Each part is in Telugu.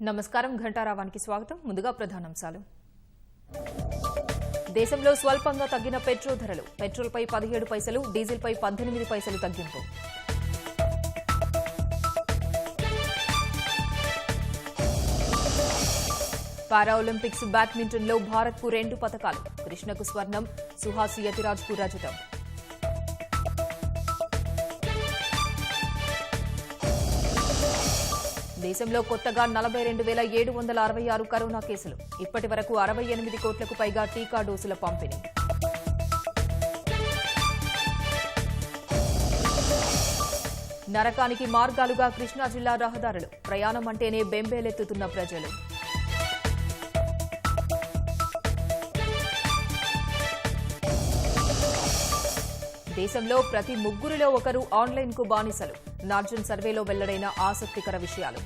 నమస్కారం ఘంటారావానికి స్వాగతం. ముందుగా ప్రధానాంశాలు. దేశంలో స్వల్పంగా తగ్గిన పెట్రోల్ ధరలు. పెట్రోల్పై 17 పైసలు, డీజిల్పై 18 పైసలు తగ్గింపు. పారాలింపిక్స్ బ్యాడ్మింటన్లో భారత్కు 2 పతకాలు. కృష్ణకు స్వర్ణం, సుహాసి యతిరాజ్కు రజతం. దేశంలో కొత్తగా 42,766 కరోనా కేసులు. ఇప్పటి వరకు 68 కోట్లకు పైగా టీకా డోసుల పంపిణీ. నరకానికి మార్గాలుగా కృష్ణా జిల్లా రహదారులు. ప్రయాణం అంటేనే బెంబేలెత్తుతున్న ప్రజలు. దేశంలో ప్రతి ముగ్గురిలో ఒకరు ఆన్లైన్కు బానిసలు. నార్జన్ సర్వేలో వెల్లడైన ఆసక్తికర విషయాలు.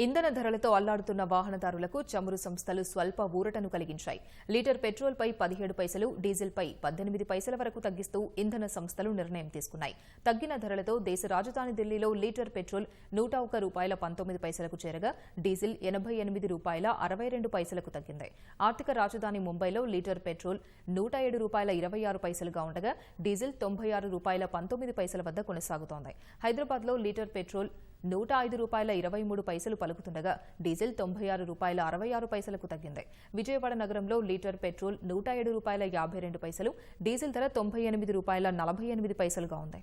ఇంధన ధరలతో అల్లాడుతున్న వాహనదారులకు చమురు సంస్థలు స్వల్ప ఊరటను కలిగించాయి. లీటర్ పెట్రోల్పై 17 పైసలు, డీజిల్పై 18 పైసల వరకు తగ్గిస్తూ ఇంధన సంస్థలు నిర్ణయం తీసుకున్నాయి. తగ్గిన ధరలతో దేశ రాజధాని ఢిల్లీలో లీటర్ పెట్రోల్ ₹101.19 చేరగా డీజిల్ ₹88.62 తగ్గింది. ఆర్థిక రాజధాని ముంబైలో లీటర్ పెట్రోల్ ₹107.26 ఉండగా డీజిల్ ₹96.19 వద్ద కొనసాగుతోంది. హైదరాబాద్లో లీటర్ పెట్రోల్ ₹105.23 పలుకుతుండగా డీజిల్ ₹96.66 తగ్గింది. విజయవాడ నగరంలో లీటర్ పెట్రోల్ ₹107.52, డీజిల్ ధర ₹98.48 ఉంది.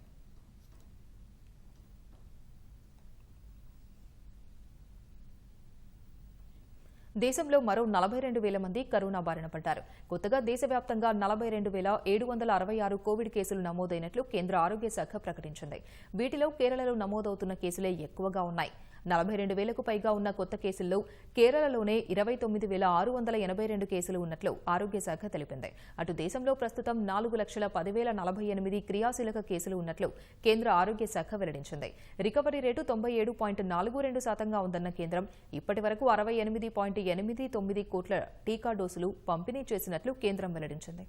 దేశంలో మరో 42,000 మంది కరోనా బారిన పడ్డారు. కొత్తగా దేశవ్యాప్తంగా 42,766 కోవిడ్ కేసులు నమోదైనట్లు కేంద్ర ఆరోగ్య శాఖ ప్రకటించింది. వీటిలో కేరళలో నమోదవుతున్న కేసులే ఎక్కువగా ఉన్నాయి. 42,000కు పైగా ఉన్న కొత్త కేసుల్లో కేరళలోనే 29,682 కేసులు ఉన్నట్లు ఆరోగ్య శాఖ తెలిపింది. అటు దేశంలో ప్రస్తుతం 4,10,048 క్రియాశీలక కేసులు ఉన్నట్లు కేంద్ర ఆరోగ్య శాఖ వెల్లడించింది. రికవరీ రేటు 97.42% ఉందన్న కేంద్రం ఇప్పటి వరకు 68.89 కోట్ల టీకా డోసులు పంపిణీ చేసినట్లు కేంద్రం వెల్లడించింది.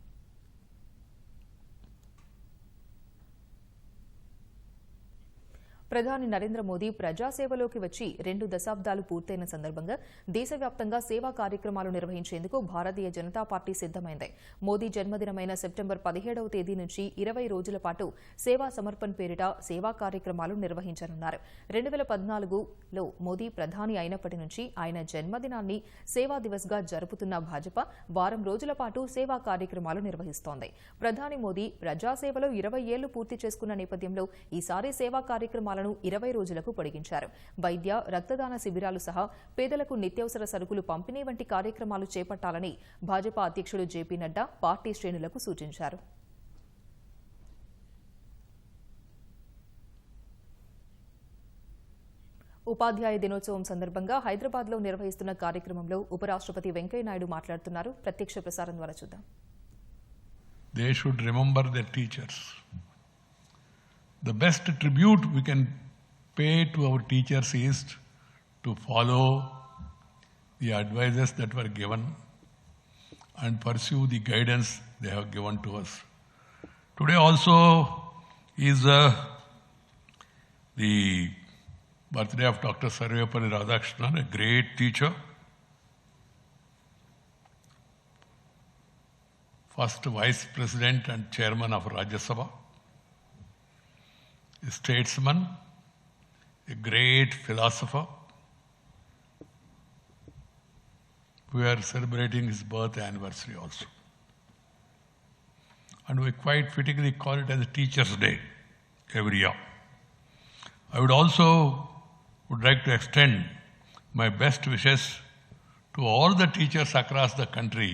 ప్రధాని నరేంద్ర మోదీ ప్రజాసేవలోకి వచ్చి 2 దశాబ్దాలు పూర్తయిన సందర్భంగా దేశవ్యాప్తంగా సేవా కార్యక్రమాలు నిర్వహించేందుకు భారతీయ జనతా పార్టీ సిద్దమైంది. మోదీ జన్మదినమైన సెప్టెంబర్ 17వ తేదీ నుంచి 20 రోజుల పాటు సేవా సమర్పణ్ పేరిట సేవా కార్యక్రమాలు నిర్వహించనున్నారు. 2014లో మోదీ ప్రధాని అయినప్పటి నుంచి ఆయన జన్మదినాన్ని సేవా దివస్గా జరుపుతున్న భాజపా వారం రోజుల పాటు సేవా కార్యక్రమాలు నిర్వహిస్తోంది. ప్రధాని మోదీ ప్రజాసేవలో 20 ఏళ్లు పూర్తి చేసుకున్న నేపథ్యంలో ఈసారి సేవా కార్యక్రమాలను 20 రోజులకు పొడిగించారు. వైద్య, రక్తదాన శిబిరాలు సహా పేదలకు నిత్యావసర సరుకులు పంపిణీ వంటి కార్యక్రమాలు చేపట్టాలని భాజపా అధ్యక్షుడు జేపీ నడ్డా పార్టీ శ్రేణులకు సూచించారు. ఉపాధ్యాయ దినోత్సవం సందర్భంగా హైదరాబాద్లో నిర్వహిస్తున్న కార్యక్రమంలో ఉపరాష్ట్రపతి వెంకయ్యనాయుడు మాట్లాడుతున్నారు. ప్రత్యక్ష ప్రసారం ద్వారా చూద్దాం. They should remember their teachers. The best tribute we can pay to our teachers is to follow the advices that were given and pursue the guidance they have given to us. Today also is the birthday of Dr. Sarvepalli Radhakrishnan, a great teacher, first Vice President and Chairman of Rajya Sabha, a statesman, a great philosopher. We are celebrating his birth anniversary also. And we quite fittingly call it as a Teacher's Day every year. I would like to extend my best wishes to all the teachers across the country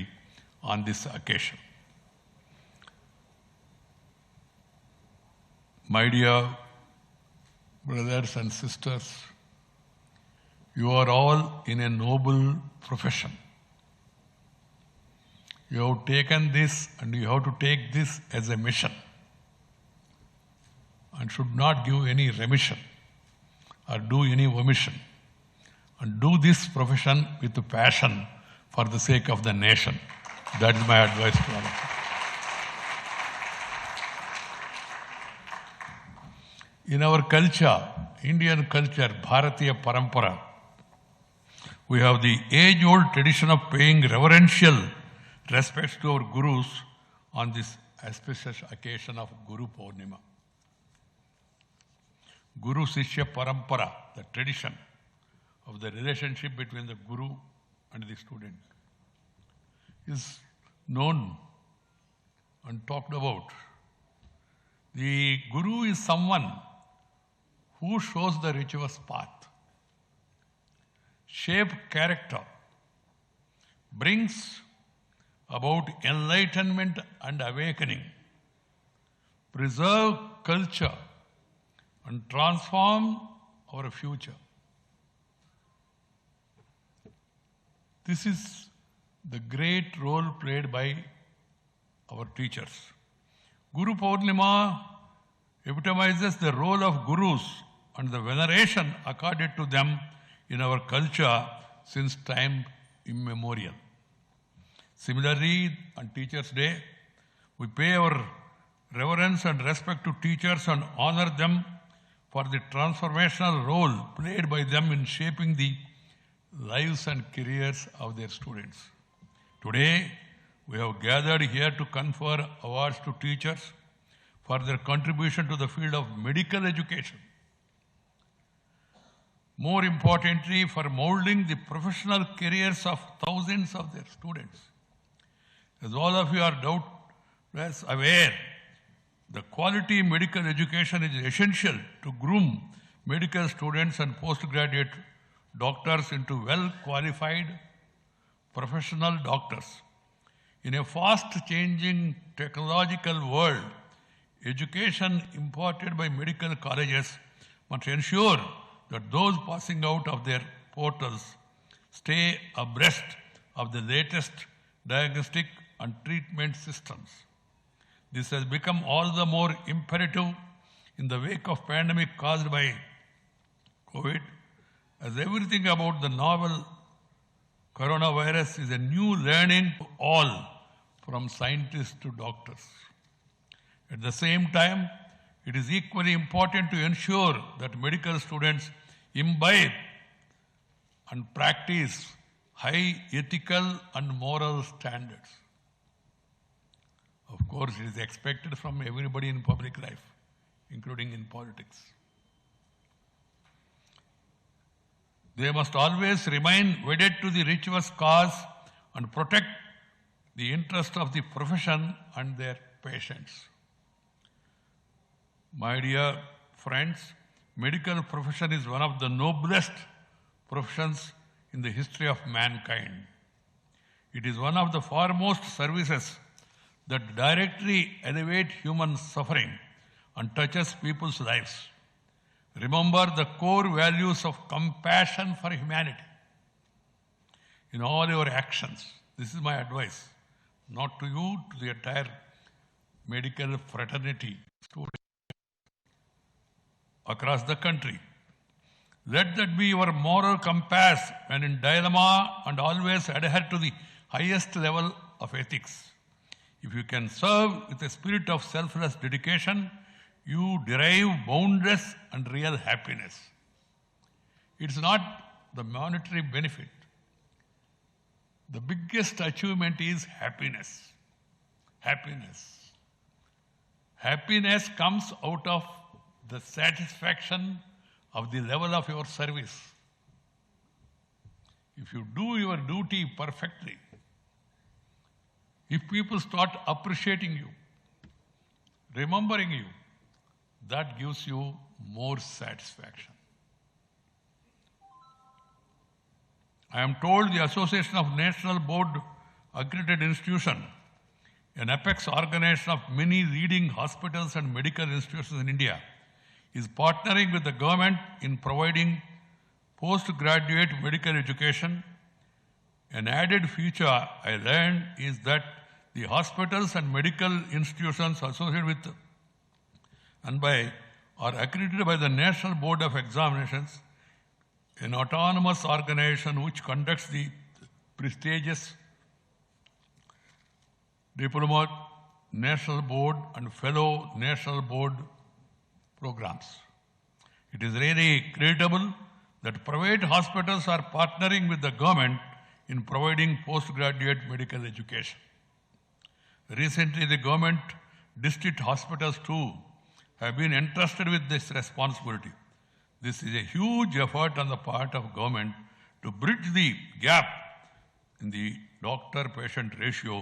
on this occasion. My dear brothers and sisters, you are all in a noble profession. You have taken this and you have to take this as a mission and should not give any remission or do any omission, and do this profession with passion for the sake of the nation. That is my advice to all of you. In our culture, Indian culture, Bharatiya Parampara, we have the age-old tradition of paying reverential respects to our gurus on this auspicious occasion of Guru Purnima. Guru Sishya Parampara, the tradition of the relationship between the guru and the student, is known and talked about. The guru is someone who shows the virtuous path, shape character, brings about enlightenment and awakening, preserve culture, and transform our future. This is the great role played by our teachers. Guru Purnima epitomizes the role of gurus and the veneration accorded to them in our culture since time immemorial. Similarly, on Teachers' Day, we pay our reverence and respect to teachers and honor them for the transformational role played by them in shaping the lives and careers of their students. Today, we have gathered here to confer awards to teachers for their contribution to the field of medical education. More importantly, for molding the professional careers of thousands of their students. As all of you are doubtless aware, the quality medical education is essential to groom medical students and postgraduate doctors into well-qualified professional doctors. In a fast-changing technological world, education imparted by medical colleges must ensure that those passing out of their portals stay abreast of the latest diagnostic and treatment systems. This has become all the more imperative in the wake of pandemic caused by COVID, as everything about the novel coronavirus is a new learning to all, from scientists to doctors. At the same time, it is equally important to ensure that medical students imbibe and practice high ethical and moral standards. Of course, it is expected from everybody in public life, including in politics. They must always remain wedded to the virtuous cause and protect the interest of the profession and their patients. My dear friends, medical profession is one of the noblest professions in the history of mankind. It is one of the foremost services that directly elevate human suffering and touches people's lives. Remember the core values of compassion for humanity in all your actions. This is my advice, not to you, to the entire medical fraternity, students across the country. Let that be your moral compass when in dilemma, and always adhere to the highest level of ethics. If you can serve with a spirit of selfless dedication, you derive boundless and real happiness. It's not the monetary benefit. The biggest achievement is happiness. Happiness. Happiness comes out of the satisfaction of the level of your service. If you do your duty perfectly, if people start appreciating you, remembering you, that gives you more satisfaction. I am told the Association of National Board Accredited Institution, an apex organization of many leading hospitals and medical institutions in India, is partnering with the government in providing postgraduate medical education. An added feature I learned is that the hospitals and medical institutions associated with and by are accredited by the National Board of Examinations, an autonomous organization which conducts the prestigious Diploma National Board and Fellow National Board programs. It is really creditable that private hospitals are partnering with the government in providing postgraduate medical education. Recently, the government district hospitals too have been entrusted with this responsibility. This is a huge effort on the part of government to bridge the gap in the doctor-patient ratio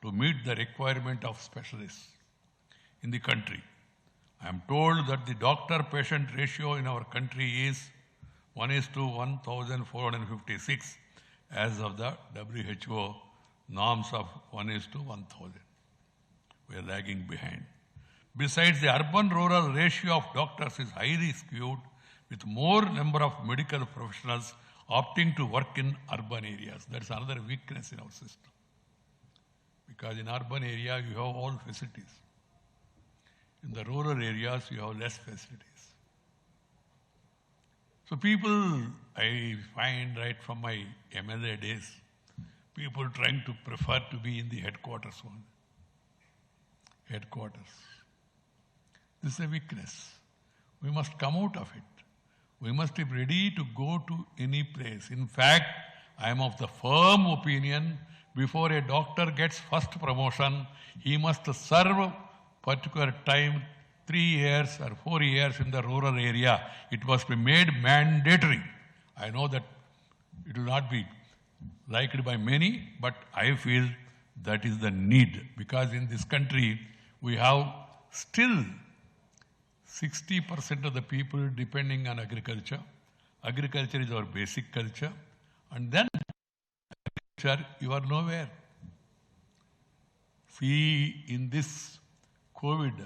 to meet the requirement of specialists in the country. I am told that the doctor-patient ratio in our country is 1:1,456 as of the WHO norms of 1:1,000. We are lagging behind. Besides, the urban-rural ratio of doctors is highly skewed, with more number of medical professionals opting to work in urban areas. That's another weakness in our system. Because in urban area, you have all facilities. In the rural areas, you have less facilities. So people, I find right from my MLA days, people trying to prefer to be in the headquarters only. Headquarters. This is a weakness. We must come out of it. We must be ready to go to any place. In fact, I am of the firm opinion, before a doctor gets first promotion, he must serve particular time, 3 years or 4 years in the rural area. It must be made mandatory. I know that it will not be liked by many, but I feel that is the need, because in this country we have still 60% of the people depending on agriculture. Agriculture is our basic culture. And then agriculture, you are nowhere. See, in this COVID,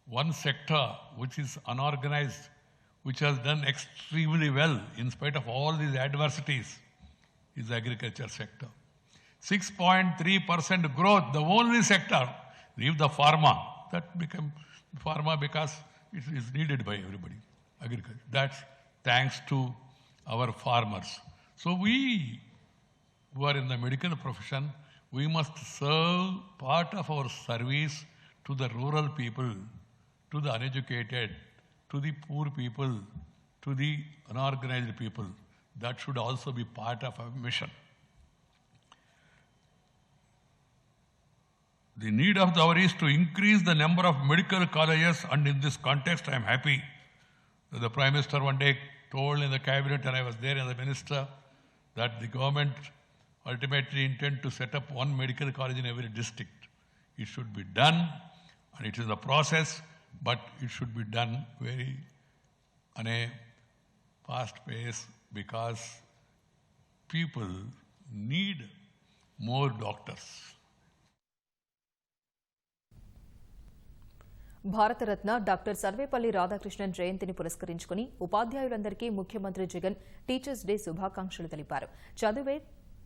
one sector which is unorganized, which has done extremely well in spite of all these adversities, is the agriculture sector. 6.3% growth, the only sector. Leave the pharma. That became pharma because it is needed by everybody. Agriculture. That's thanks to our farmers. So we who are in the medical profession, we must serve part of our service to the rural people, to the uneducated, to the poor people, to the unorganized people. That should also be part of our mission. The need of the hour is to increase the number of medical colleges, and in this context, I am happy that the Prime Minister one day told in the cabinet, and I was there as a minister, that the government ultimately intend to set up one medical college in every district. It should be done, and it is a process, but it should be done very on a fast pace, because people need more doctors. Bharat Ratna doctor Sarvepalli Radhakrishnan జయంతిని పురస్కరించుకుని ఉపాధ్యాయులందరికీ ముఖ్యమంత్రి జగన్ టీచర్స్ డే శుభాకాంక్షలు తెలిపారు. చదువే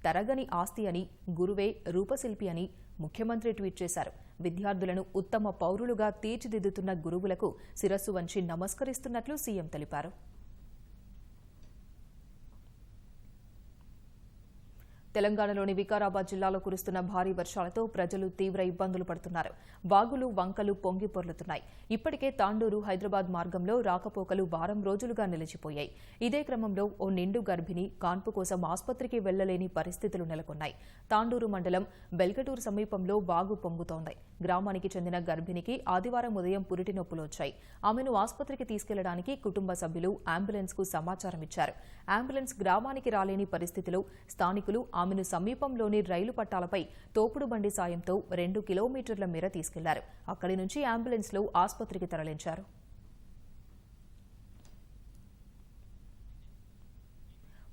తరగని ఆస్తి అని, గురువే రూపశిల్పి అని ముఖ్యమంత్రి ట్వీట్ చేశారు. విద్యార్థులను ఉత్తమ పౌరులుగా తీర్చిదిద్దుతున్న గురువులకు శిరస్సు వంచి నమస్కరిస్తున్నట్లు సీఎం తెలిపారు. తెలంగాణలోని వికారాబాద్ జిల్లాలో కురుస్తున్న భారీ వర్షాలతో ప్రజలు తీవ్ర ఇబ్బందులు పడుతున్నారు. వాగులు, వంకలు పొంగి పొర్లుతున్నాయి. ఇప్పటికే తాండూరు హైదరాబాద్ మార్గంలో రాకపోకలు వారం రోజులుగా నిలిచిపోయాయి. ఇదే క్రమంలో ఓ నిండు గర్భిణి కాన్పు కోసం ఆసుపత్రికి వెళ్లలేని పరిస్థితులు నెలకొన్నాయి. తాండూరు మండలం బెల్గటూరు సమీపంలో వాగు పొంగుతోంది. గ్రామానికి చెందిన గర్భిణికి ఆదివారం ఉదయం పురిటి నొప్పులు వచ్చాయి. ఆమెను ఆసుపత్రికి తీసుకెళ్లడానికి కుటుంబ సభ్యులు అంబులెన్స్ కు సమాచారం ఇచ్చారు. అంబులెన్స్ గ్రామానికి రాలేని పరిస్థితిలో స్థానికులు ఆమెను సమీపంలోని రైలు పట్టాలపై తోపుడు బండి సాయంతో 2 కిలోమీటర్ల మేర తీసుకెళ్లారు. అక్కడి నుంచి అంబులెన్స్ లో ఆసుపత్రికి తరలించారు.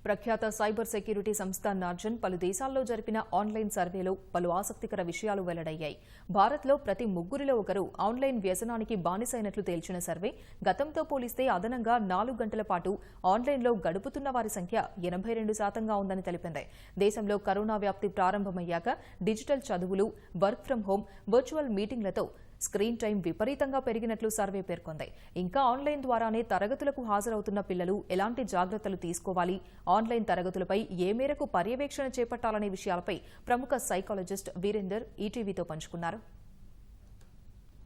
ప్రఖ్యాత సైబర్ సెక్యూరిటీ సంస్థ నార్జన్ పలు దేశాల్లో జరిపిన ఆన్లైన్ సర్వేలో పలు ఆసక్తికర విషయాలు వెల్లడయ్యాయి. భారత్లో ప్రతి 3 ఒకరు ఆన్లైన్ వ్యసనానికి బానిసైనట్లు తేల్చిన సర్వే గతంతో పోలిస్తే అదనంగా 4 గంటల పాటు ఆన్లైన్లో గడుపుతున్న వారి సంఖ్య 82% ఉందని తెలిపింది. దేశంలో కరోనా వ్యాప్తి ప్రారంభమయ్యాక డిజిటల్ చదువులు, వర్క్ ఫ్రం హోం, వర్చువల్ మీటింగ్లతో స్క్రీన్ టైం విపరీతంగా పెరిగినట్లు సర్వే పేర్కొంది. ఇంకా ఆన్లైన్ ద్వారానే తరగతులకు హాజరవుతున్న పిల్లలు ఎలాంటి జాగ్రత్తలు తీసుకోవాలి, ఆన్లైన్ తరగతులపై ఏ మేరకు పర్యవేక్షణ చేపట్టాలనే విషయాలపై ప్రముఖ సైకాలజిస్ట్ వీరేందర్ ఈటీవీతో పంచుకున్నారు.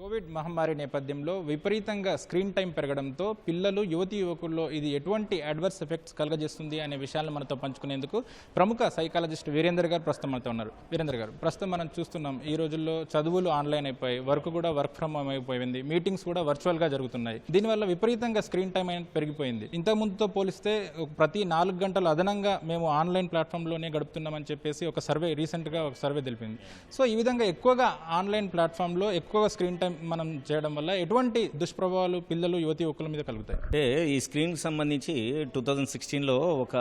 కోవిడ్ మహమ్మారి నేపథ్యంలో విపరీతంగా స్క్రీన్ టైం పెరగడంతో పిల్లలు యువకుల్లో ఇది ఎటువంటి అడ్వర్స్ ఎఫెక్ట్స్ కలగజేస్తుంది అనే విషయాలను మనతో పంచుకునేందుకు ప్రముఖ సైకాలజిస్ట్ వీరేందర్ గారు ప్రస్తుతం మనతో ఉన్నారు. వీరేందర్ గారు, ప్రస్తుతం మనం చూస్తున్నాం ఈ రోజుల్లో చదువులు ఆన్లైన్ అయిపోయి, వర్క్ కూడా వర్క్ ఫ్రమ్ హోమ్ అయిపోయింది, మీటింగ్స్ కూడా వర్చువల్గా జరుగుతున్నాయి. దీనివల్ల విపరీతంగా స్క్రీన్ టైం అనేది పెరిగిపోయింది. ఇంతకుముందుతో పోలిస్తే ప్రతి 4 గంటలు అదనంగా మేము ఆన్లైన్ ప్లాట్ఫామ్లోనే గడుపుతున్నామని చెప్పేసి ఒక సర్వే తెలిపింది. సో ఈ విధంగా ఎక్కువగా ఆన్లైన్ ప్లాట్ఫామ్లో ఎక్కువగా స్క్రీన్ టైం మనం చేయడం వల్ల ఎటువంటి దుష్ప్రభావాలు పిల్లలు యువకుల మీద కలుగుతాయి? అంటే ఈ స్క్రీన్ కి సంబంధించి 2016లో ఒక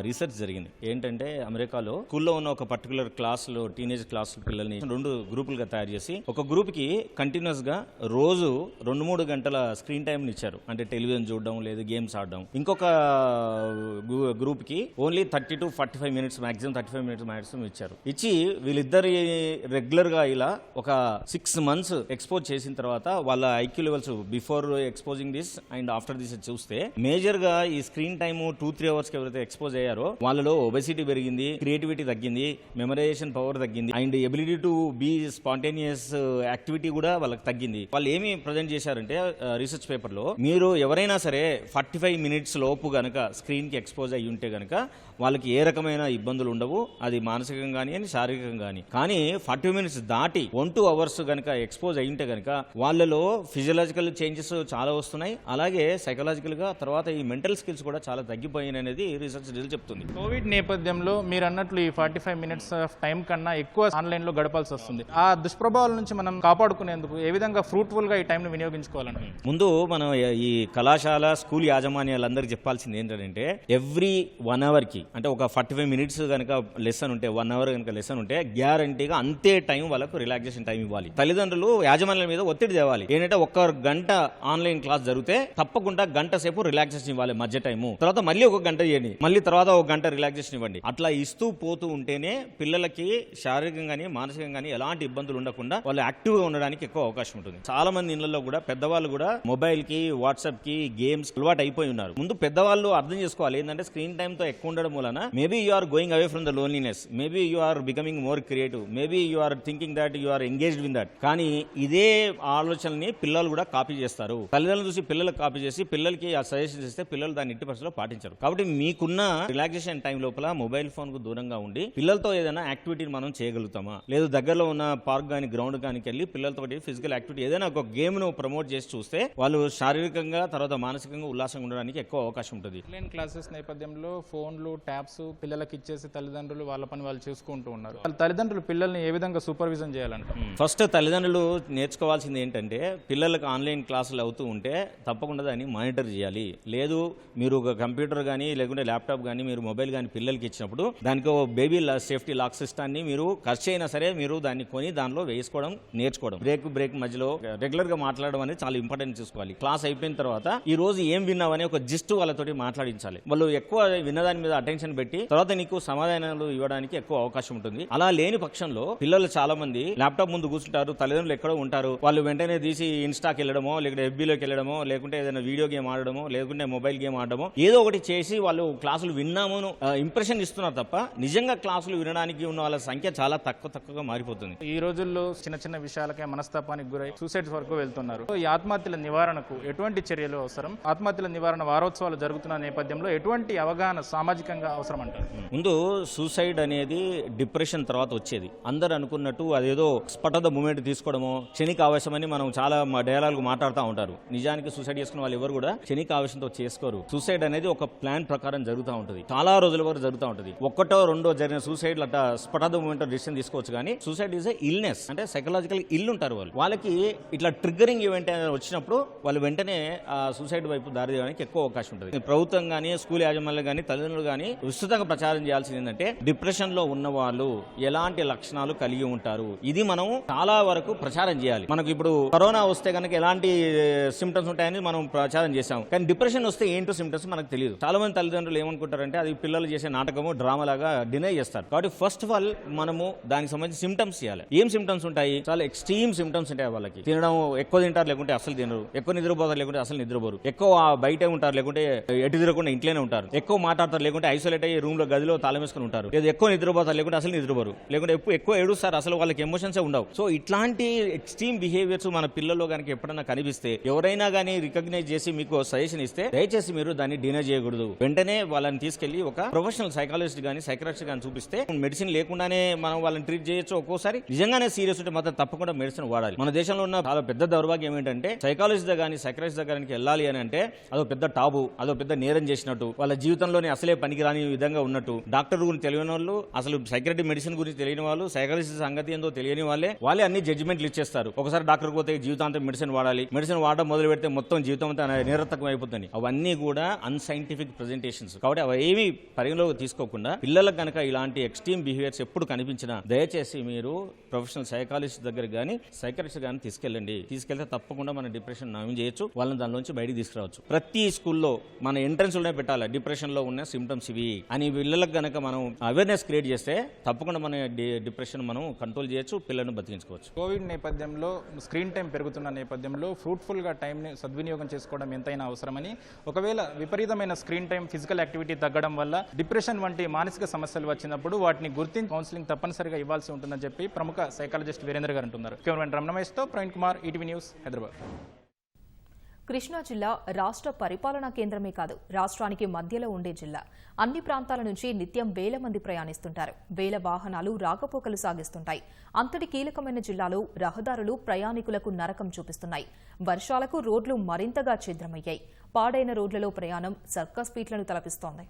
రీసెర్చ్ జరిగింది. ఏంటంటే అమెరికాలో స్కూల్లో ఉన్న ఒక పర్టికులర్ క్లాస్లో టీనేజ్ క్లాస్ పిల్లల్ని 2 గ్రూపులుగా తయారు చేసి ఒక గ్రూప్ కి కంటిన్యూస్ గా రోజు 2-3 గంటల స్క్రీన్ టైం ఇచ్చారు. అంటే టెలివిజన్ చూడడం లేదు గేమ్స్ ఆడడం. ఇంకొక గ్రూప్ కి only 30 to 45 minutes maximum 35 minutes maximum ఇచ్చారు. ఇచ్చి వీళ్ళిద్దరు రెగ్యులర్ గా ఇలా ఒక 6 months ఎక్స్పోజ్ చేసిన తర్వాత వాళ్ళ IQ levels before exposing this and after this చూస్తే మేజర్ గా ఈ స్క్రీన్ టైమ్ 2-3 hours కి ఎవరైతే ఎక్స్పోజ్ అయ్యారో వాళ్ళలో ఒబెసిటీ పెరిగింది, క్రియేటివిటీ తగ్గింది, మెమరైజేషన్ పవర్ తగ్గింది and ability to be spontaneous activity కూడా వాళ్ళకి తగ్గింది. వాళ్ళు ఏమి ప్రజెంట్ చేశారంటే రీసెర్చ్ పేపర్ లో మీరు ఎవరైనా సరే 45 minutes లోపు గనక స్క్రీన్ కి ఎక్స్పోజ్ అయ్యి ఉంటే గనక వాళ్ళకి ఏ రకమైన ఇబ్బందులు ఉండవు, అది మానసికంగా కానీ శారీరకంగా కానీ 40 minutes దాటి 1-2 hours గనక ఎక్స్పోజ్ అయ్యి ఉంటే గనక వాళ్ళలో ఫిజియలాజికల్ చేంజెస్ చాలా వస్తున్నాయి. అలాగే సైకలాజికల్ గా తర్వాత ఈ మెంటల్ స్కిల్స్ కూడా చాలా తగ్గిపోయినాయి అనేది రీసెర్చ్ చెప్తుంది. కోవిడ్ నేపథ్యంలో మీరు అన్నట్లు ఈ 45 minutes ఆఫ్ టైం కన్నా ఎక్కువ ఆన్లైన్ లో గడపాల్సి వస్తుంది. ఆ దుష్ప్రభావాల నుంచి మనం కాపాడుకునేందుకు ఏ విధంగా ఫ్రూట్ఫుల్ గా ఈ టైం ను వినియోగించుకోవాలంటే ముందు మనం ఈ కళాశాల స్కూల్ యాజమాన్యాలందరికీ చెప్పాల్సింది ఏంటంటే ఎవ్రీ 1 hour కి అంటే ఒక 45 minutes కనుక లెసన్ ఉంటే 1 hour కనుక లెసన్ ఉంటే గ్యారంటీగా అంతే టైం వాళ్ళకు రిలాక్సేషన్ టైం ఇవ్వాలి. తల్లిదండ్రులు యాజమాన్యాల మీద ఒత్తిడి తేవాలి. ఏంటంటే 1 గంట ఆన్లైన్ క్లాస్ జరిగితే తప్పకుండా గంట సేపు రిలాక్సేషన్ ఇవ్వాలి మధ్య టైము, తర్వాత మళ్ళీ 1 గంట చేయండి, మళ్ళీ తర్వాత 1 గంట రిలాక్సేషన్ ఇవ్వండి. అట్లా ఇస్తూ పోతూ ఉంటేనే పిల్లలకి శారీరకంగాని మానసికంగాని ఎలాంటి ఇబ్బందులు ఉండకుండా వాళ్ళు యాక్టివ్ గా ఉండడానికి ఎక్కువ అవకాశం ఉంటుంది. చాలా మంది ఇళ్లలో కూడా పెద్దవాళ్ళు కూడా మొబైల్ కి వాట్సాప్ కి గేమ్స్ అలవాటు అయిపోయి ఉన్నారు. ముందు పెద్దవాళ్ళు అర్థం చేసుకోవాలి ఏంటంటే స్క్రీన్ టైం తో ఎక్కువ ఉండడం వలన maybe you are going away from the loneliness, maybe you are becoming more creative, maybe you are thinking that you are engaged win that. కానీ ఇదే ఆలోచనని పిల్లలు కూడా కాపీ చేస్తారు. తల్లిదండ్రులు చూసి పిల్లలకు కాపీ చేసి పిల్లలకి ఆ సజెషన్స్ ఇస్తే పిల్లలు దాన్ని ఇంటి పరిస్థితిలో పాటించారు. కాబట్టి మీకున్న రిలాక్సేషన్ టైం లోపల మొబైల్ ఫోన్ కు దూరంగా ఉండి పిల్లలతో ఏదైనా యాక్టివిటీని మనం చేయగలుగుతామా, లేదు దగ్గరలో ఉన్న పార్క్ గానీ గ్రౌండ్ గానీ వెళ్ళి పిల్లలతో ఫిజికల్ యాక్టివిటీ ఏదైనా ఒక గేమ్ ను ప్రమోట్ చేసి చూస్తే వాళ్ళు శారీరకంగా తర్వాత మానసికంగా ఉల్లాసంగా ఉండడానికి ఎక్కువ అవకాశం ఉంటుంది. ఆన్లైన్ క్లాసెస్ నేపథ్యంలో ఫోన్లు ట్యాబ్స్ పిల్లలకి ఇచ్చేసి తల్లిదండ్రులు వాళ్ళ పని వాళ్ళు చూసుకుంటూ ఉన్నారు. తల్లిదండ్రులు పిల్లల్ని ఏ విధంగా సూపర్విజన్ చేయాలంటే ఫస్ట్ తల్లిదండ్రులు నేర్చుకోవాల్సింది ఏంటంటే పిల్లలకు ఆన్లైన్ క్లాసులు అవుతూ ఉంటే తప్పకుండా దాన్ని మానిటర్ చేయాలి. లేదు మీరు ఒక కంప్యూటర్ కానీ లేకుంటే ల్యాప్టాప్ కానీ మీరు మొబైల్ కానీ పిల్లలకి ఇచ్చినప్పుడు దానికి బేబీ సేఫ్టీ లాక్ సిస్టాన్ని మీరు ఖర్చు అయినా సరే మీరు దాన్ని కొని దానిలో వేసుకోవడం నేర్చుకోవడం. బ్రేక్ మధ్యలో రెగ్యులర్ గా మాట్లాడడం అనేది చాలా ఇంపార్టెంట్ చూసుకోవాలి. క్లాస్ అయిపోయిన తర్వాత ఈ రోజు ఏం విన్నావని ఒక జిస్ట్ వాళ్ళతోటి మాట్లాడించాలి. వాళ్ళు ఎక్కువ విన్నదాని మీద అటెన్షన్ పెట్టి తర్వాత నీకు సమాధానాలు ఇవ్వడానికి ఎక్కువ అవకాశం ఉంటుంది. అలా లేని పక్షంలో పిల్లలు చాలా మంది ల్యాప్టాప్ ముందు కూర్చుంటారు, తల్లిదండ్రులు ఎక్కడో ఉంటారు, వాళ్ళు వెంటనే తీసి ఇన్స్టాకి వెళ్ళడమో లేకుంటే ఎఫ్బీలోకి వెళ్ళడమో లేకుంటే ఏదైనా వీడియో గేమ్ ఆడడమో లేకుంటే మొబైల్ గేమ్ ఆడడమో ఏదో ఒకటి చేసి వాళ్ళు క్లాసులు విన్నామో ఇంప్రెషన్ ఇస్తున్నారు తప్ప నిజంగా క్లాసులు వినడానికి ఉన్న వాళ్ళ సంఖ్య చాలా తక్కువగా మారిపోతుంది. ఈ రోజుల్లో చిన్న విషయాలకే మనస్తాపానికి గురై సూసైడ్స్ వరకు వెళ్తున్నారు. ఈ ఆత్మహత్యల నివారణకు ఎటువంటి చర్యలు అవసరం? ఆత్మహత్యల నివారణ వారోత్సవాలు జరుగుతున్న నేపథ్యంలో ఎటువంటి అవగాహన సామాజికంగా అవసరం అంటారు? ముందు సూసైడ్ అనేది డిప్రెషన్ తర్వాత వచ్చేది. అందరు అనుకున్నట్టు అదేదో స్పాట్ ఆఫ్ ద మూమెంట్ తీసుకోవడమో క్షణిక ఆవేశమని మనం చాలా డైలాగ్ మాట్లాడుతూ ఉంటారు. నిజానికి సూసైడ్ చేసుకున్న వాళ్ళు ఎవరు కూడా క్షణిక ఆవేశంతో చేసుకోరు. సూసైడ్ అనేది ఒక ప్లాన్ ప్రకారం జరుగుతూ ఉంటుంది, చాలా రోజుల వరకు జరుగుతూ ఉంటుంది. 1-2 జరిగిన సూసైడ్ అట్లా spot of the moment decision తీసుకోవచ్చు. కానీ సూసైడ్ ఈజ్ ఎ ఇల్నెస్, అంటే సైకలాజికల్ ఇల్ ఉంటారు వాళ్ళకి ఇట్లా ట్రిగ్గరింగ్ ఈవెంట్ వచ్చినప్పుడు వాళ్ళు వెంటనే ఆ సూసైడ్ వైపు దారి తీయడానికి ఎక్కువ అవకాశం ఉంటుంది. ప్రభుత్వం కానీ స్కూల్ యాజమాన్యాలు కానీ తల్లిదండ్రులు కానీ విస్తృతంగా ప్రచారం చేయాల్సింది ఏంటంటే డిప్రెషన్ లో ఉన్న వాళ్ళు ఎలాంటి లక్షణాలు కలిగి ఉంటారు, ఇది మనం చాలా వరకు ప్రచారం చేయాలి. మనకు ఇప్పుడు కరోనా వస్తే కనుక ఎలాంటి సిమ్టమ్స్ ఉంటాయని మనం ప్రచారం చేశాం, కానీ డిప్రెషన్ వస్తే ఏంటో సిమ్టమ్స్ మనకు తెలియదు. చాలా మంది తల్లిదండ్రులు ఏమనుకుంటారంటే అది పిల్లలు చేసే నాటకము డ్రామా లాగా డినై చేస్తారు. కాబట్టి ఫస్ట్ ఆఫ్ ఆల్ మనము దానికి సంబంధించి సిమ్టమ్స్ చేయాలి. ఏం సిమ్టమ్స్ ఉంటాయి? చాలా ఎక్స్ట్రీమ్ సిమ్టమ్స్ ఉంటాయి. వాళ్ళకి తినడం ఎక్కువ తింటారు, లేకుంటే అసలు తినరు, ఎక్కువ నిద్రపోతారు, లేకుంటే అసలు నిద్రపోరు, ఎక్కువ బయటే ఉంటారు, లేకుంటే ఎటు తిరగకుండా ఇంట్లోనే ఉంటారు, ఎక్కువ మాట్లాడతారు, లేకుంటే ఐసోలేట్ అయ్యి రూమ్ లో గదిలో తాళం వేసుకుని ఉంటారు, లేదా ఎక్కువ నిద్రపోతారు, లేకుంటే అసలు నిద్రపోరు, లేకుంటే ఎక్కువ ఏడుస్తారు, అసలు వాళ్ళకి ఎమోషన్స్ ఉండవు. సో ఇట్లాంటి ఎక్స్ట్రీమ్ బిహేవియర్స్ మన పిల్లల్లో కనుక ఎప్పుడైనా కనిపిస్తే ఎవరైనా కానీ రికగ్నైజ్ చేసి మీకు సజెషన్ ఇస్తే దయచేసి మీరు దాన్ని డినై చేయకూడదు. వెంటనే వాళ్ళని తీసుకెళ్లి ఒక ప్రొఫెషనల్ సైకాలజిస్ట్ గానీ సైకాలజిస్ట్ గానీ చూపిస్తే మెడిసిన్ లేకుండానే మనం వాళ్ళని ట్రీట్ చేయొచ్చు. ఒక్కోసారి నిజంగానే సీరియస్ ఉంటే మాత్రం తప్పకుండా మెడిసిన్ వాడాలి. మన దేశంలో ఉన్న చాలా పెద్ద దౌర్భాగ్యం ఏంటంటే సైకాలజిస్ట్ గానీ సైకాలజిస్ట్ దగ్గరికి వెళ్ళాలి అని అంటే అదో పెద్ద టాబు, అదో పెద్ద నేరం చేసినట్టు, వాళ్ళ జీవితంలోనే అసలే పనికిరాని విధంగా ఉన్నట్టు. డాక్టర్ గురించి తెలియని వాళ్ళు, అసలు సైకాట్రిక్ మెడిసిన్ గురించి తెలియని వాళ్ళు, సైకాలజిస్ట్ సంగతి ఏందో తెలియని వాళ్ళే అన్ని జడ్జిమెంట్లు ఇచ్చేస్తారు. ఒకసారి డాక్టర్ పోతే జీవితాంతం మెడిసిన్ వాడాలి, మెడిసిన్ వాడడం మొదలు పెడితే మొత్తం జీవితం అంతా నిరర్థకం అయిపోతుంది. అవన్నీ కూడా అన్సైంటిఫిక్ ప్రెజెంటేషన్స్. కాబట్టి అవి ఏమి పరిగణలోకి తీసుకోకుండా పిల్లలకు కనుక ఇలాంటి ఎక్స్ట్రీమ్ బిహేవియర్స్ ఎప్పుడు కనిపించినా దయచేసి మీరు ప్రొఫెషనల్ సైకాలజిస్ట్ దగ్గర కానీ సైకాలజిస్ట్ కానీ తీసుకెళ్తే తప్పకుండా మన డిప్రెషన్ నయం చేయొచ్చు, వాళ్ళని దానిలోంచి బయటికి తీసుకురావచ్చు. ప్రతి స్కూల్లో మన ఎంట్రన్స్ లోనే పెట్టాలి డిప్రెషన్ లో ఉన్న సిమ్టమ్స్ ఇవి అని. పిల్లలకు కనుక మనం అవేర్నెస్ క్రియేట్ చేస్తే తప్పకుండా మన డిప్రెషన్ మనం కంట్రోల్ చేయొచ్చు, పిల్లలను బతికించుకోవచ్చు. కోవిడ్ నేపథ్యంలో స్క్రీన్ టైం పెరుగుతున్న నేపథ్యంలో ఫ్రూట్ఫుల్గా టైంని సద్వినియోగం చేసుకోవడం ఎంతైనా అవసరమని, ఒకవేళ విపరీతమైన స్క్రీన్ టైం ఫిజికల్ యాక్టివిటీ తగ్గడం వల్ల డిప్రెషన్ వంటి మానసిక సమస్యలు వచ్చినప్పుడు వాటిని గుర్తించి కౌన్సిలింగ్ తప్పనిసరిగా ఇవ్వాల్సి ఉంటుందని చెప్పి ప్రముఖ సైకాలజిస్ట్ వీరేంద్ర గారు అంటున్నారు. కెమెరామెన్ రమణమేష్తో ప్రవీణ్ కుమార్, ఈటీవీ న్యూస్, హైదరాబాద్. కృష్ణా జిల్లా రాష్ట్ర పరిపాలనా కేంద్రమే కాదు, రాష్ట్రానికి మధ్యలో ఉండే జిల్లా. అన్ని ప్రాంతాల నుంచి నిత్యం వేల మంది ప్రయాణిస్తుంటారు. వేల వాహనాలు రాకపోకలు సాగిస్తుంటాయి. అంతటి కీలకమైన జిల్లాలో రహదారులు ప్రయాణికులకు నరకం చూపిస్తున్నాయి. వర్షాలకు రోడ్లు మరింతగా ఛిద్రమయ్యాయి. పాడైన రోడ్లలో ప్రయాణం సర్కస్ ఫీట్లను తలపిస్తోంది.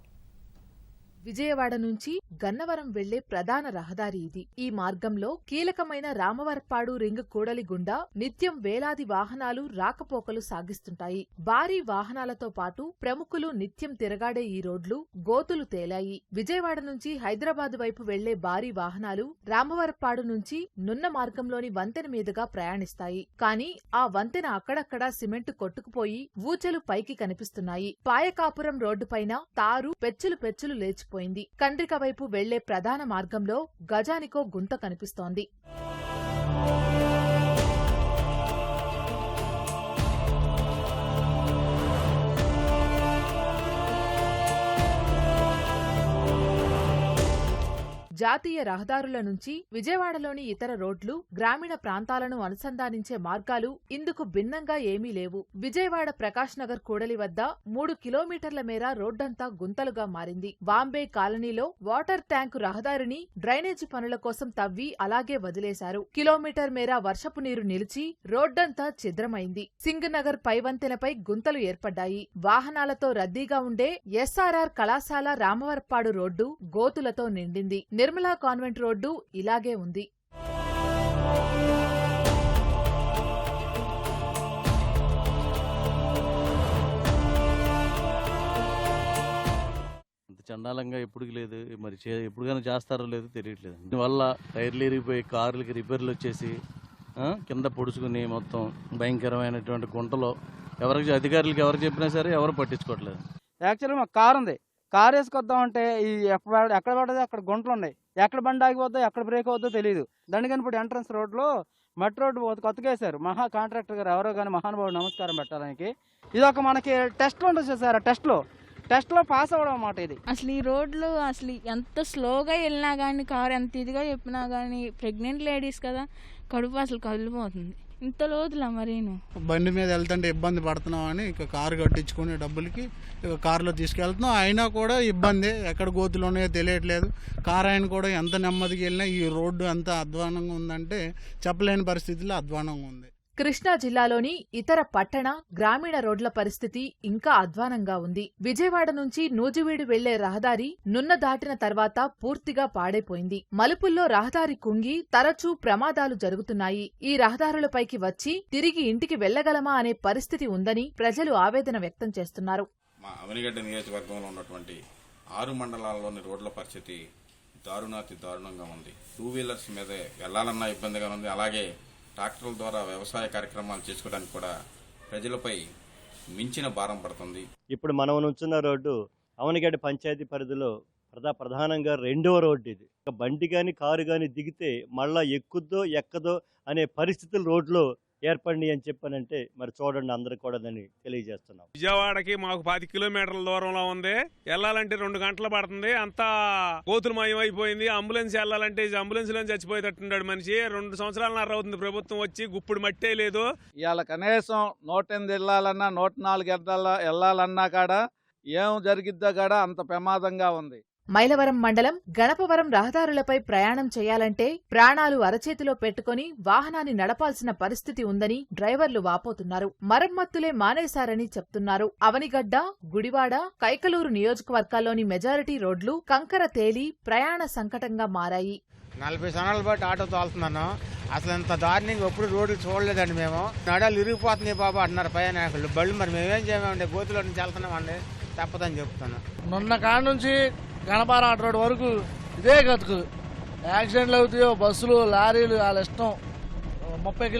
విజయవాడ నుంచి గన్నవరం వెళ్లే ప్రధాన రహదారి ఇది. ఈ మార్గంలో కీలకమైన రామవరపాడు రింగ్ కూడలి గుండా నిత్యం వేలాది వాహనాలు రాకపోకలు సాగిస్తుంటాయి. భారీ వాహనాలతో పాటు ప్రముఖులు నిత్యం తిరగాడే ఈ రోడ్లు గోతులు తేలాయి. విజయవాడ నుంచి హైదరాబాద్ వైపు వెళ్లే భారీ వాహనాలు రామవరపాడు నుంచి నున్న మార్గంలోని వంతెన మీదుగా ప్రయాణిస్తాయి. కానీ ఆ వంతెన అక్కడక్కడా సిమెంటు కొట్టుకుపోయి ఊచలు పైకి కనిపిస్తున్నాయి. పాయకాపురం రోడ్డుపైన తారు పెచ్చులు లేచిపోయింది. కండ్రిక వైపు వెళ్లే ప్రధాన మార్గంలో గజానికో గుంత కనిపిస్తోంది. జాతీయ రహదారుల నుంచి విజయవాడలోని ఇతర రోడ్లు, గ్రామీణ ప్రాంతాలను అనుసంధానించే మార్గాలు ఇందుకు భిన్నంగా ఏమీ లేవు. విజయవాడ ప్రకాష్ నగర్ కూడలి వద్ద 3 కిలోమీటర్ల మేర రోడ్డంతా గుంతలుగా మారింది. బాంబే కాలనీలో వాటర్ ట్యాంకు రహదారిని డ్రైనేజీ పనుల కోసం తవ్వి అలాగే వదిలేశారు. కిలోమీటర్ మేర వర్షపు నీరు నిలిచి రోడ్డంతా ఛిద్రమైంది. సింగ్ నగర్ పైవంతెనపై గుంతలు ఏర్పడ్డాయి. వాహనాలతో రద్దీగా ఉండే ఎస్ఆర్ఆర్ కళాశాల రామవరపాడు రోడ్డు గోతులతో నిండింది. నిర్మలా కాన్వెంట్ రోడ్డు ఇలాగే ఉంది. చండాలంగా ఎప్పుడు లేదు, మరి ఎప్పుడుగానే చేస్తారో లేదో తెలియట్లేదు. దీనివల్ల టైర్లు ఇరిగిపోయి కార్లకి రిపేర్లు వచ్చేసి కింద పొడుచుకుని మొత్తం భయంకరమైనటువంటి గుంటలో అధికారులకు ఎవరు చెప్పినా సరే ఎవరు పట్టించుకోవట్లేదు. యాక్చువల్గా మాకు కారు ఉంది, కారు వేసుకొద్దామంటే ఈ ఎక్కడ పడదో అక్కడ గుంటలు ఉన్నాయి. ఎక్కడ బండి ఆగిపోద్దో ఎక్కడ బ్రేక్ అవుద్దో తెలియదు. దండిగనిపూడి ఎంట్రన్స్ రోడ్లో మట్టి రోడ్డు కొత్తకేశారు. మహా కాంట్రాక్టర్ గారు ఎవరో కానీ మహానుభావుడు నమస్కారం పెట్టడానికి. ఇది ఒక మనకి టెస్ట్లో ఉంటుంది సార్. టెస్ట్లో పాస్ అవ్వడం అన్నమాట ఇది. అసలు ఈ రోడ్లు అసలు ఎంత స్లోగా వెళ్ళినా కానీ, కారు ఎంత ఇదిగా చెప్పినా కానీ, ప్రెగ్నెంట్ లేడీస్ కదా, కడుపు అసలు కదిలిపోతుంది. ఇంత లోతులా మరీను. బండి మీద వెళ్తుంటే ఇబ్బంది పడుతున్నాం అని ఇక కారు కట్టించుకునే డబ్బులకి ఇక కారులో తీసుకెళ్తున్నాం. అయినా కూడా ఇబ్బంది, ఎక్కడ గోతులు ఉన్నాయో తెలియట్లేదు. కారు ఆయన కూడా ఎంత నెమ్మదికి వెళ్ళినా ఈ రోడ్డు అంత అధ్వానంగా ఉందంటే చెప్పలేని పరిస్థితిలో అధ్వానంగా ఉంది. కృష్ణా జిల్లాలోని ఇతర పట్టణ, గ్రామీణ రోడ్ల పరిస్థితి ఇంకా అధ్వానంగా ఉంది. విజయవాడ నుంచి నూజివీడు వెళ్లే రహదారి నున్న దాటిన తర్వాత పూర్తిగా పాడైపోయింది. మలుపుల్లో రహదారి కుంగి తరచూ ప్రమాదాలు జరుగుతున్నాయి. ఈ రహదారులపైకి వచ్చి తిరిగి ఇంటికి వెళ్లగలమా అనే పరిస్థితి ఉందని ప్రజలు ఆవేదన వ్యక్తం చేస్తున్నారు. మా అవనిగడ్డ నియోజకవర్గంలో ఉన్నటువంటి 6 మండలాల్లోని రోడ్ల పరిస్థితి దారుణంగా ఉంది. 2 వీలర్స్ మీద వెళ్లాలన్నా ఇబ్బందిగా ఉంది. అలాగే ట్రాక్టర్ల ద్వారా వ్యవసాయ కార్యక్రమాలు చేసుకోవడానికి కూడా ప్రజలపై మించిన భారం పడుతుంది. ఇప్పుడు మనం నుంచున్న రోడ్డు అవనిగడ్డ పంచాయతీ పరిధిలో ప్రధానంగా 2వ రోడ్డు ఇది. బండి కానీ కారు కానీ దిగితే మళ్ళా ఎక్కుద్దో ఎక్కదో అనే పరిస్థితులు రోడ్లో ఏర్పడి అని చెప్పానంటే మరి చూడండి అందరికి కూడా దాన్ని తెలియజేస్తున్నాం. విజయవాడకి మాకు 10 కిలోమీటర్ల దూరంలో ఉంది. వెళ్ళాలంటే 2 గంటలు పడుతుంది. అంతా కోతులమయం అయిపోయింది. అంబులెన్స్ వెళ్ళాలంటే అంబులెన్స్ లో చచ్చిపోయేటట్టున్నాడు మనిషి. 2 సంవత్సరాలన్నర అవుతుంది ప్రభుత్వం వచ్చి, గుప్పుడు మట్టే లేదు. ఇవాళ కనీసం 108 వెళ్ళాలన్నా 104 వెళ్ళాలన్నా కాడ ఏం జరిగిద్దా కాడ అంత ప్రమాదంగా ఉంది. మైలవరం మండలం గణపవరం రహదారులపై ప్రయాణం చేయాలంటే ప్రాణాలు అరచేతిలో పెట్టుకుని వాహనాన్ని నడపాల్సిన పరిస్థితి ఉందని డ్రైవర్లు వాపోతున్నారు. మరమ్మతులే మానేశారని చెప్తున్నారు. అవనిగడ్డ, గుడివాడ, కైకలూరు నియోజకవర్గాల్లోని మెజారిటీ రోడ్లు కంకర తేలి ప్రయాణ సంకటంగా మారాయి. 40 సంవత్సరాల బట్టి ఆటో తోలుతున్నాను. అసలు ఇంత దారుణంగా ఎప్పుడు రోడ్లు చూడలేదండి. మేము నడాలు ఇరిగిపోతున్నాయి బాబా అంటున్నారు పై నాయకులు. బళ్ళు మరి మేమేం చేయమండి, గోతులో నుంచి వెళ్తున్నామండి, తప్పదని చెప్తాను. మొన్న కాడ నుంచి గణపారం ఆట రోడ్ వరకు ఇదే గతుకు. యాక్సిడెంట్లు అవుతాయో, బస్సులు లారీలు వాళ్ళ ఇష్టం. 30